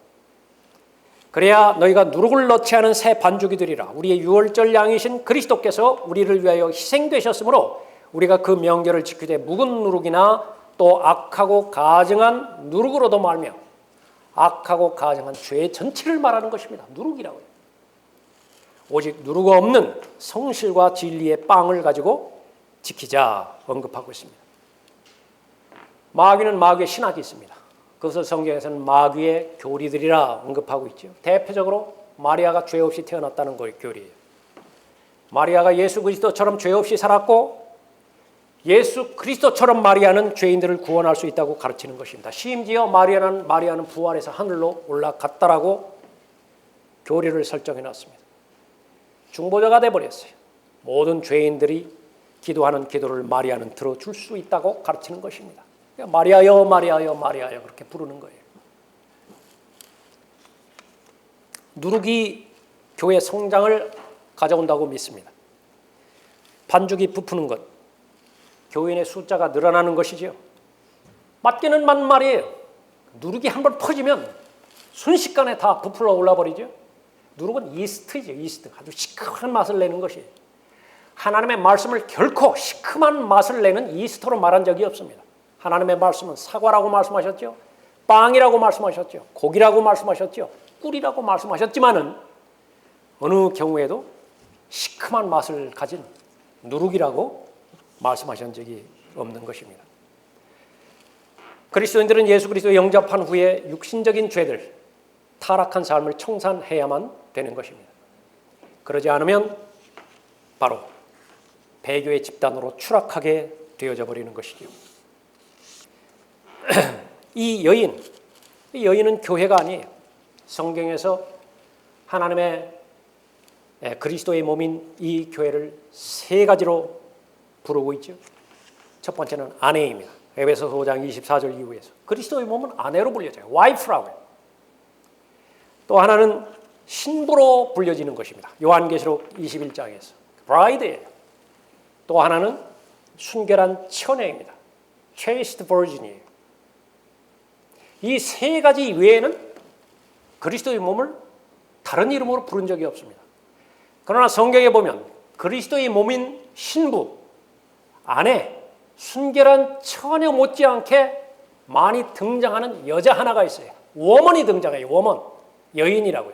그래야 너희가 누룩을 넣지 않은 새 반죽이 되리라. 우리의 유월절 양이신 그리스도께서 우리를 위하여 희생되셨으므로 우리가 그 명절을 지키되 묵은 누룩이나 또 악하고 가증한 누룩으로도 말며, 악하고 가증한 죄 전체를 말하는 것입니다. 누룩이라고요. 오직 누룩 없는 성실과 진리의 빵을 가지고 지키자 언급하고 있습니다. 마귀는 마귀의 신학이 있습니다. 그것을 성경에서는 마귀의 교리들이라 언급하고 있죠. 대표적으로 마리아가 죄 없이 태어났다는 교리예요. 마리아가 예수 그리스도처럼 죄 없이 살았고 예수 그리스도처럼 마리아는 죄인들을 구원할 수 있다고 가르치는 것입니다. 심지어 마리아는 부활해서 하늘로 올라갔다라고 교리를 설정해 놨습니다. 중보자가 돼버렸어요. 모든 죄인들이 기도하는 기도를 마리아는 들어줄 수 있다고 가르치는 것입니다. 마리아여 마리아여 마리아여 그렇게 부르는 거예요. 누룩이 교회 성장을 가져온다고 믿습니다. 반죽이 부푸는 것, 교인의 숫자가 늘어나는 것이지요. 맞기는 맞는 말이에요. 누룩이 한번 퍼지면 순식간에 다 부풀어 올라버리죠. 누룩은 이스트죠. 이스트. 아주 시큼한 맛을 내는 것이에요. 하나님의 말씀을 결코 시큼한 맛을 내는 이스트로 말한 적이 없습니다. 하나님의 말씀은 사과라고 말씀하셨죠. 빵이라고 말씀하셨죠. 고기라고 말씀하셨죠. 꿀이라고 말씀하셨지만은 어느 경우에도 시큼한 맛을 가진 누룩이라고 말씀하신 적이 없는 것입니다. 그리스도인들은 예수 그리스도 영접한 후에 육신적인 죄들, 타락한 삶을 청산해야만 되는 것입니다. 그러지 않으면 바로 배교의 집단으로 추락하게 되어져 버리는 것이죠. 이 여인은 교회가 아니에요. 성경에서 하나님의 그리스도의 몸인 이 교회를 세 가지로 부르고 있죠. 첫 번째는 아내입니다. 에베소서 5장 24절 이후에서 그리스도의 몸은 아내로 불려져요. 와이프라고요. 또 하나는 신부로 불려지는 것입니다. 요한계시록 21장에서 브라이드예요. 또 하나는 순결한 처녀입니다. chaste virgin이에요. 이 세 가지 외에는 그리스도의 몸을 다른 이름으로 부른 적이 없습니다. 그러나 성경에 보면 그리스도의 몸인 신부, 아내, 순결한 처녀 못지않게 많이 등장하는 여자 하나가 있어요. 워먼이 등장해요. 워먼, 여인이라고요.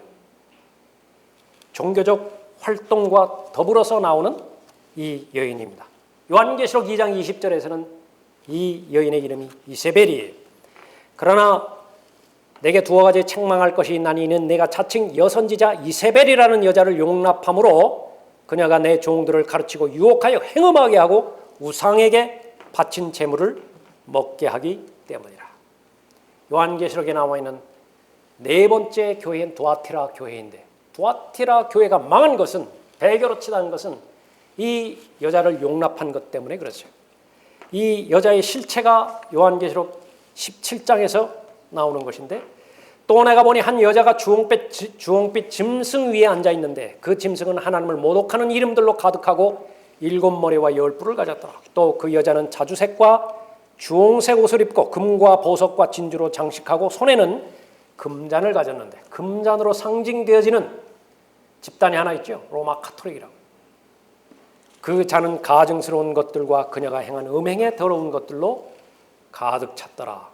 종교적 활동과 더불어서 나오는 이 여인입니다. 요한계시록 2장 20절에서는 이 여인의 이름이 이세벨이에요. 그러나 내게 두어 가지 책망할 것이 있나니 이는 내가 자칭 여선지자 이세벨이라는 여자를 용납함으로 그녀가 내 종들을 가르치고 유혹하여 행음하게 하고 우상에게 바친 재물을 먹게 하기 때문이라. 요한계시록에 나와 있는 네 번째 교회인 두아티라 교회인데, 두아티라 교회가 망한 것은, 배교로 치닫은 것은 이 여자를 용납한 것 때문에 그렇죠. 이 여자의 실체가 요한계시록 17장에서 나오는 것인데, 또 내가 보니 한 여자가 주홍빛 짐승 위에 앉아 있는데 그 짐승은 하나님을 모독하는 이름들로 가득하고 7 머리와 10 뿔을 가졌더라. 또 그 여자는 자주색과 주홍색 옷을 입고 금과 보석과 진주로 장식하고 손에는 금잔을 가졌는데, 금잔으로 상징되어지는 집단이 하나 있죠. 로마 카톨릭이라고. 그 잔은 가증스러운 것들과 그녀가 행한 음행에 더러운 것들로 가득 찼더라.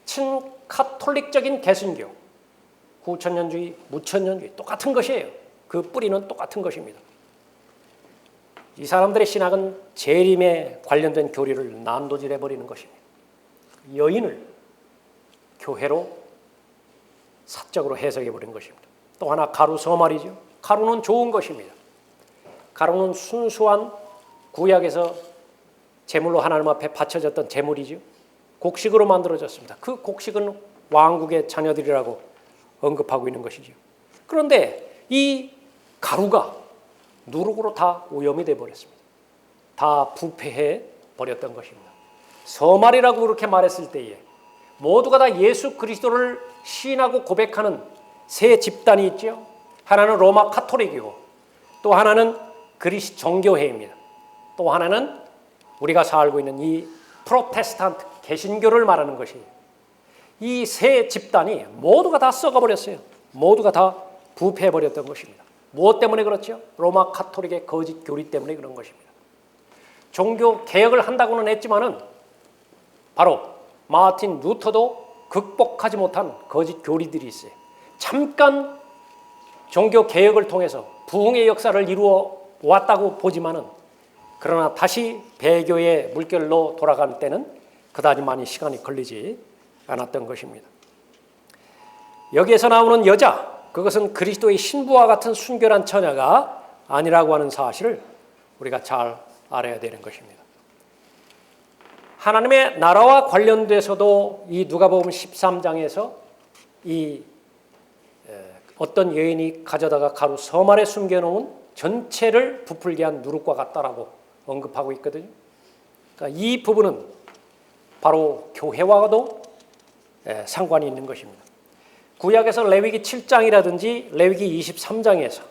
친카톨릭적인 개신교, 구천년주의, 무천년주의 똑같은 것이에요. 그 뿌리는 똑같은 것입니다. 이 사람들의 신학은 재림에 관련된 교리를 난도질해버리는 것입니다. 여인을 교회로 사적으로 해석해버린 것입니다. 또 하나 가루 서말이죠. 가루는 좋은 것입니다. 가루는 순수한 구약에서 제물로 하나님 앞에 바쳐졌던 제물이죠. 곡식으로 만들어졌습니다. 그 곡식은 왕국의 자녀들이라고 언급하고 있는 것이죠. 그런데 이 가루가 누룩으로 다 오염이 되어버렸습니다. 다 부패해 버렸던 것입니다. 서말이라고 그렇게 말했을 때에 모두가 다 예수 그리스도를 시인하고 고백하는 세 집단이 있죠. 하나는 로마 카톨릭이고, 또 하나는 그리스 정교회입니다. 또 하나는 우리가 살고 있는 이 프로테스탄트 개신교를 말하는 것이에요. 이 세 집단이 모두가 다 썩어버렸어요. 모두가 다 부패해버렸던 것입니다. 무엇 때문에 그렇죠? 로마 카톨릭의 거짓 교리 때문에 그런 것입니다. 종교 개혁을 한다고는 했지만은 바로 마틴 루터도 극복하지 못한 거짓 교리들이 있어요. 잠깐 종교 개혁을 통해서 부흥의 역사를 이루어 왔다고 보지만은, 그러나 다시 배교의 물결로 돌아갈 때는 그다지 많이 시간이 걸리지 않았던 것입니다. 여기에서 나오는 여자, 그것은 그리스도의 신부와 같은 순결한 처녀가 아니라고 하는 사실을 우리가 잘 알아야 되는 것입니다. 하나님의 나라와 관련돼서도 이 누가복음 13장에서 이 어떤 여인이 가져다가 가루 서말에 숨겨놓은 전체를 부풀게 한 누룩과 같다라고 언급하고 있거든요. 그러니까 이 부분은 바로 교회와도 상관이 있는 것입니다. 구약에서 레위기 7장이라든지 레위기 23장에서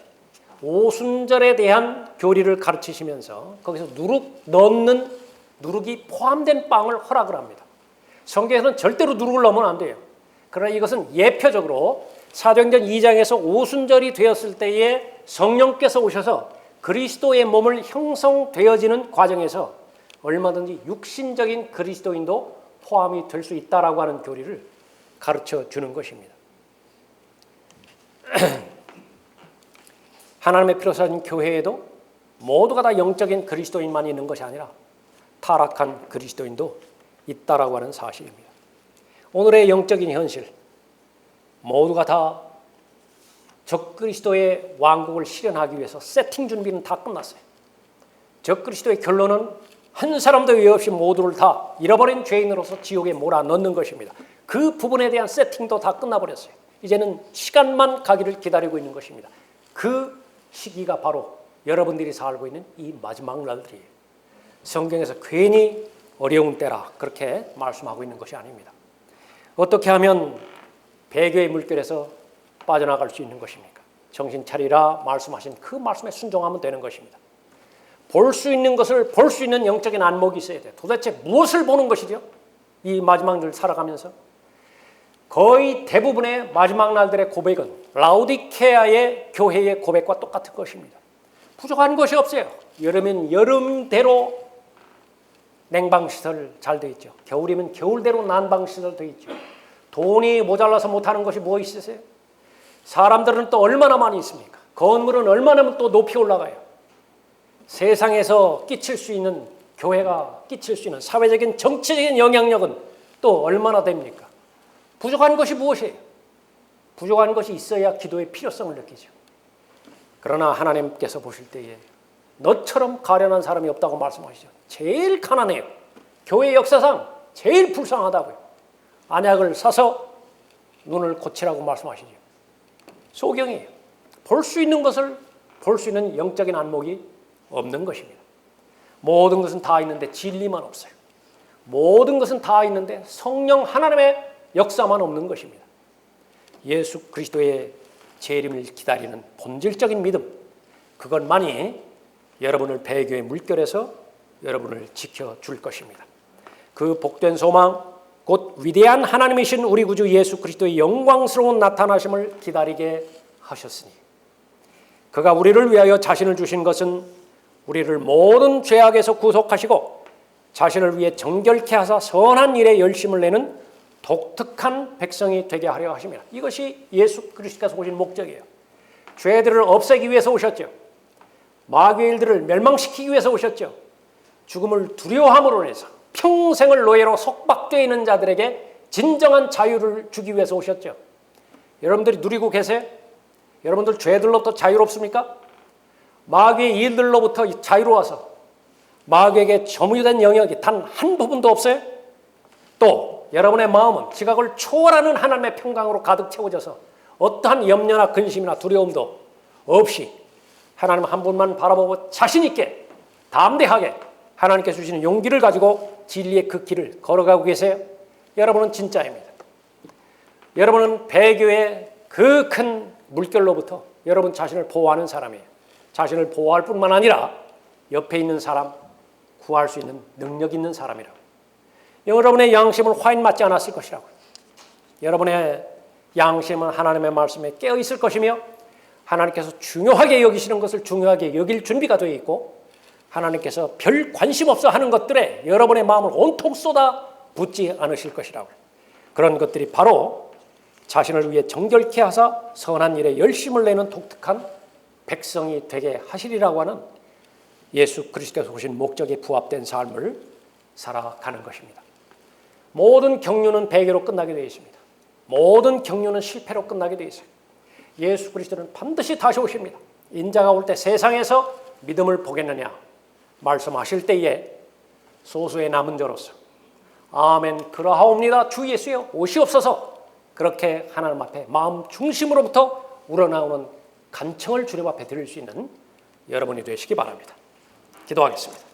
오순절에 대한 교리를 가르치시면서 거기서 누룩이 포함된 빵을 허락을 합니다. 성경에서는 절대로 누룩을 넣으면 안 돼요. 그러나 이것은 예표적으로 사도행전 2장에서 오순절이 되었을 때에 성령께서 오셔서 그리스도의 몸을 형성되어지는 과정에서 얼마든지 육신적인 그리스도인도 포함이 될 수 있다라고 하는 교리를 가르쳐 주는 것입니다. 하나님의 피로 산 교회에도 모두가 다 영적인 그리스도인만 있는 것이 아니라 타락한 그리스도인도 있다라고 하는 사실입니다. 오늘의 영적인 현실, 모두가 다 적그리스도의 왕국을 실현하기 위해서 세팅 준비는 다 끝났어요. 적그리스도의 결론은 한 사람도 예외 없이 모두를 다 잃어버린 죄인으로서 지옥에 몰아넣는 것입니다. 그 부분에 대한 세팅도 다 끝나버렸어요. 이제는 시간만 가기를 기다리고 있는 것입니다. 그 시기가 바로 여러분들이 살고 있는 이 마지막 날들이에요. 성경에서 괜히 어려운 때라 그렇게 말씀하고 있는 것이 아닙니다. 어떻게 하면 배교의 물결에서 빠져나갈 수 있는 것입니까? 정신 차리라 말씀하신 그 말씀에 순종하면 되는 것입니다. 볼 수 있는 것을 볼 수 있는 영적인 안목이 있어야 돼요. 도대체 무엇을 보는 것이죠? 이 마지막 날 살아가면서 거의 대부분의 마지막 날들의 고백은 라우디케아의 교회의 고백과 똑같은 것입니다. 부족한 것이 없어요. 여름이면 여름대로 냉방시설 잘 돼 있죠. 겨울이면 겨울대로 난방시설 돼 있죠. 돈이 모자라서 못하는 것이 뭐 있으세요? 사람들은 또 얼마나 많이 있습니까? 건물은 얼마나 또 높이 올라가요. 세상에서 끼칠 수 있는, 교회가 끼칠 수 있는 사회적인 정치적인 영향력은 또 얼마나 됩니까? 부족한 것이 무엇이에요? 부족한 것이 있어야 기도의 필요성을 느끼죠. 그러나 하나님께서 보실 때에 너처럼 가련한 사람이 없다고 말씀하시죠. 제일 가난해요. 교회 역사상 제일 불쌍하다고요. 안약을 사서 눈을 고치라고 말씀하시죠. 소경이에요. 볼 수 있는 것을 볼 수 있는 영적인 안목이 없는 것입니다. 모든 것은 다 있는데 진리만 없어요. 모든 것은 다 있는데 성령 하나님의 역사만 없는 것입니다. 예수 그리스도의 재림을 기다리는 본질적인 믿음, 그것만이 여러분을 배교의 물결에서 여러분을 지켜줄 것입니다. 그 복된 소망 곧 위대한 하나님이신 우리 구주 예수 그리스도의 영광스러운 나타나심을 기다리게 하셨으니 그가 우리를 위하여 자신을 주신 것은 우리를 모든 죄악에서 구속하시고 자신을 위해 정결케 하사 선한 일에 열심을 내는 독특한 백성이 되게 하려 하십니다. 이것이 예수 그리스도께서 오신 목적이에요. 죄들을 없애기 위해서 오셨죠. 마귀의 일들을 멸망시키기 위해서 오셨죠. 죽음을 두려워함으로 해서 평생을 노예로 속박되어 있는 자들에게 진정한 자유를 주기 위해서 오셨죠. 여러분들이 누리고 계세요? 여러분들 죄들로부터 자유롭습니까? 마귀의 일들로부터 자유로워서 마귀에게 점유된 영역이 단 한 부분도 없어요? 또 여러분의 마음은 지각을 초월하는 하나님의 평강으로 가득 채워져서 어떠한 염려나 근심이나 두려움도 없이 하나님 한 분만 바라보고 자신 있게 담대하게 하나님께서 주시는 용기를 가지고 진리의 그 길을 걸어가고 계세요? 여러분은 진짜입니다. 여러분은 배교의 그 큰 물결로부터 여러분 자신을 보호하는 사람이에요. 자신을 보호할 뿐만 아니라 옆에 있는 사람 구할 수 있는 능력 있는 사람이라고. 여러분의 양심은 화인 맞지 않았을 것이라고. 여러분의 양심은 하나님의 말씀에 깨어 있을 것이며 하나님께서 중요하게 여기시는 것을 중요하게 여길 준비가 되어 있고 하나님께서 별 관심 없어 하는 것들에 여러분의 마음을 온통 쏟아 붓지 않으실 것이라고. 그런 것들이 바로 자신을 위해 정결케 하사 선한 일에 열심을 내는 독특한 백성이 되게 하시리라고 하는 예수 그리스도께서 오신 목적에 부합된 삶을 살아가는 것입니다. 모든 경륜은 배교로 끝나게 되어 있습니다. 모든 경륜은 실패로 끝나게 되어 있어요. 예수 그리스도는 반드시 다시 오십니다. 인자가 올 때 세상에서 믿음을 보겠느냐 말씀하실 때에 소수의 남은 자로서 아멘 그러하옵니다 주 예수여 오시옵소서 그렇게 하나님 앞에 마음 중심으로부터 우러나오는 간청을 주님 앞에 드릴 수 있는 여러분이 되시기 바랍니다. 기도하겠습니다.